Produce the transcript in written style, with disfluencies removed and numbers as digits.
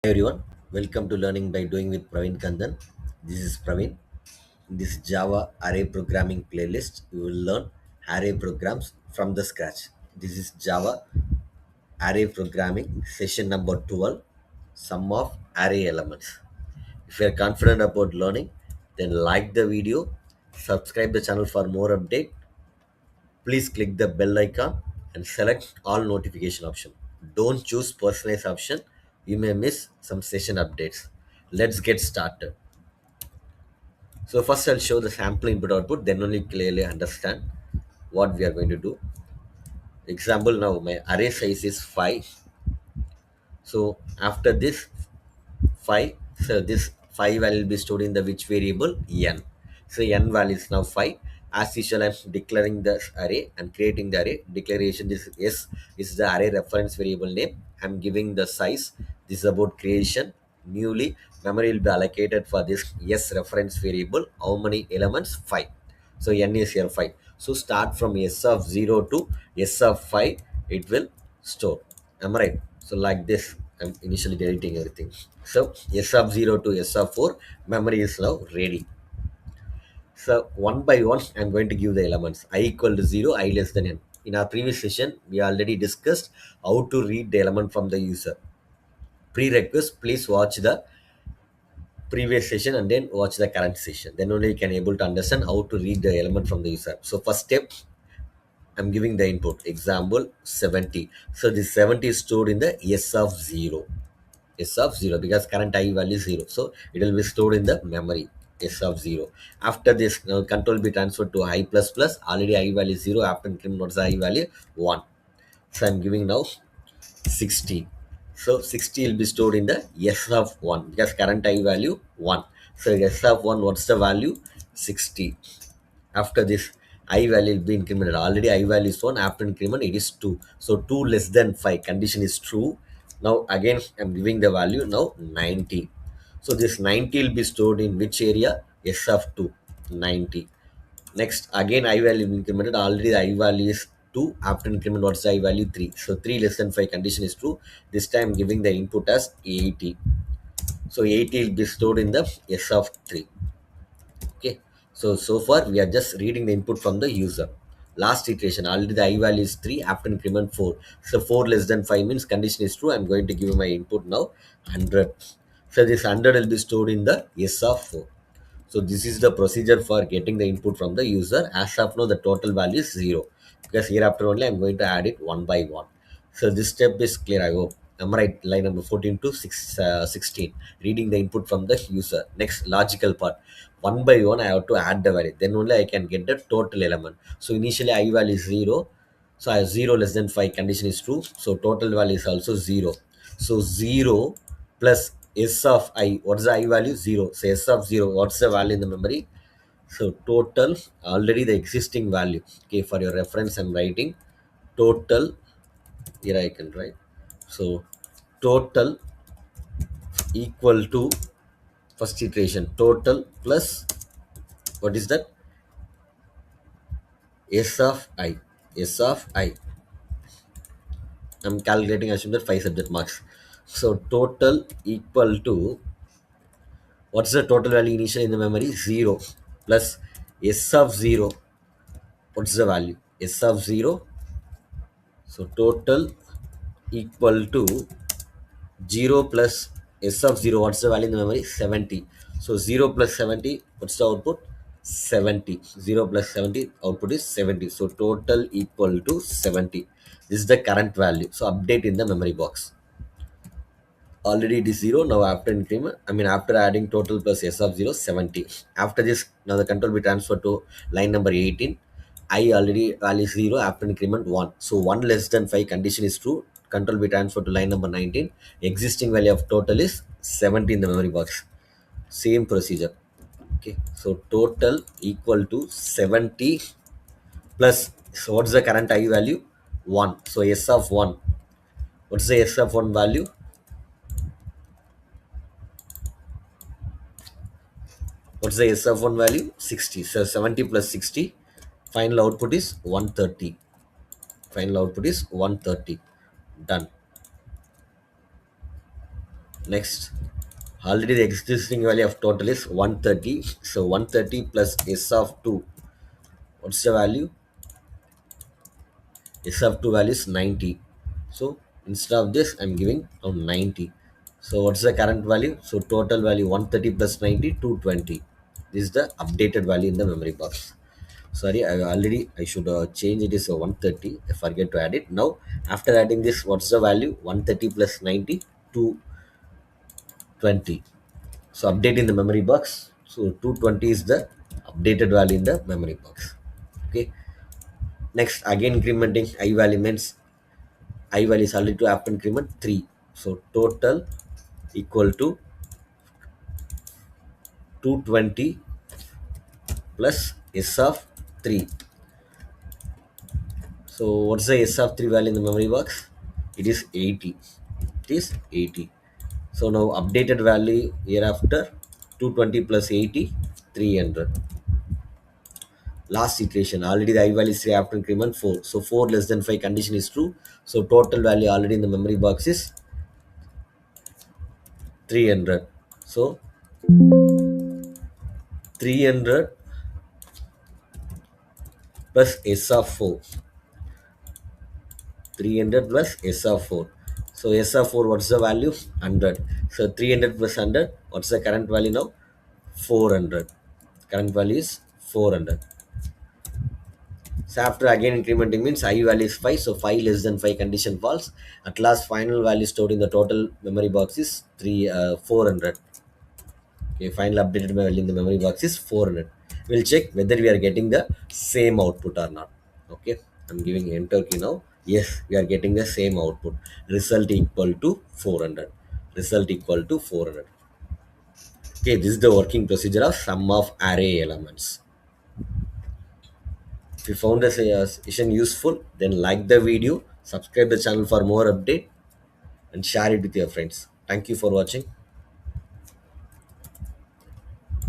Hi everyone, welcome to Learning by Doing with Praveen Kandan. This is Praveen. In this Java array programming playlist, we will learn array programs from the scratch. This is Java array programming session number 12, sum of array elements. If you are confident about learning, then like the video, subscribe the channel for more update. Please click the bell icon and select all notification option. Don't choose personalized option. You may miss some session updates. Let's get started. So first I'll show the sample input output, then only clearly understand what we are going to do. Example, now my array size is 5. So after this 5, so this 5 value will be stored in the which variable? N. So n value is now 5. As usual, I'm declaring the array and creating the array. Declaration, this s is the array reference variable name. I'm giving the size. This is about creation. Newly memory will be allocated for this s reference variable. How many elements? 5. So n is here 5. So start from s of 0 to s of 5, it will store. Am I right? So like this, I'm initially deleting everything. So S of 0 to S of 4, memory is now ready. So one by one, I'm going to give the elements. I equal to 0, I less than n. In our previous session, we already discussed how to read the element from the user. Prerequisite, please watch the previous session and then watch the current session. Then only you can able to understand how to read the element from the user. So first step, I'm giving the input. Example 70. So this 70 is stored in the S of 0. S of 0 because current I value is 0. So it will be stored in the memory S of 0. After this, now control be transferred to I plus plus. Already I value is 0. After increment, what's the I value? 1. So I'm giving now 60. So 60 will be stored in the S of 1 because current I value 1. So S of 1, what's the value? 60. After this, I value will be incremented. Already I value is 1. After increment, it is 2. So 2 less than 5. Condition is true. Now again, I'm giving the value now 90. So this 90 will be stored in which area? S of 2. 90. Next, again I value incremented. Already the I value is 2. After increment, what's the I value? 3. So 3 less than 5 condition is true. This time giving the input as 80. So 80 will be stored in the S of 3. Okay, so far we are just reading the input from the user. Last iteration, already the I value is 3, after increment 4. So 4 less than 5 means condition is true. I'm going to give my input now 100. So this 100 will be stored in the S of 4. So this is the procedure for getting the input from the user. As of now, the total value is 0 because hereafter only I'm going to add it one by one. So this step is clear, I hope. I'm right. Line number 14 to 16. Reading the input from the user. Next, logical part. One by one, I have to add the value. Then only I can get the total element. So initially, I value is 0. So I have 0 less than 5 condition is true. So total value is also 0. So 0 plus S of I. What's the I value? 0. So S of 0. What's the value in the memory? So total, already the existing value. Okay, for your reference, I'm writing total. Here I can write. So total equal to first iteration. Total plus what is that? S of I. S of I. I'm calculating, assume that 5 subject marks. So total equal to what's the total value initially in the memory? 0 plus S of 0. What's the value? S of 0. So total equal to 0 plus S of 0. What's the value in the memory? 70. So 0 plus 70. What's the output? 70. 0 plus 70. Output is 70. So total equal to 70. This is the current value. So update in the memory box. Already it is 0. Now after increment, after adding total plus S of 0, 70. After this, now the control will be transferred to line number 18. I already value is 0. After increment 1. So 1 less than 5 condition is true. Control will be transferred to line number 19. Existing value of total is 70 in the memory box. Same procedure. Okay, so total equal to 70 plus, so what's the current I value? 1. So S of 1. What's the S of 1 value? What's the S of 1 value? 60. So 70 plus 60. Final output is 130. Final output is 130. Done. Next, already the existing value of total is 130. So 130 plus s of 2, what's the value? S of 2 value is 90. So instead of this I'm giving 90. So what's the current value? So total value 130 plus 90, 220. This is the updated value in the memory box. Sorry, I should change it is 130. I forget to add it. Now after adding this, what's the value? 130 plus 90, 220. So update in the memory box. So 220 is the updated value in the memory box. Okay. Next, again incrementing I value means I value is already to after increment 3. So total equal to 220 plus s of 3. So what's the s of 3 value in the memory box? It is 80. It is 80. So now updated value hereafter 220 plus 80, 300. Last iteration already the I value is 3 after increment 4. So 4 less than 5 condition is true. So total value already in the memory box is 300. So 300 plus s of 4. 300 plus s of 4. So s of 4, what's the value? 100. So 300 plus 100, what's the current value now? 400. Current value is 400. So after again incrementing means I value is 5. So 5 less than 5 condition false. At last final value stored in the total memory box is 400. Okay, final updated value in the memory box is 400. We'll check whether we are getting the same output or not. Okay, I'm giving enter key now. Yes, we are getting the same output. Result equal to 400. Result equal to 400. Okay, this is the working procedure of sum of array elements. If you found this session useful, then like the video, subscribe the channel for more update, and share it with your friends. Thank you for watching.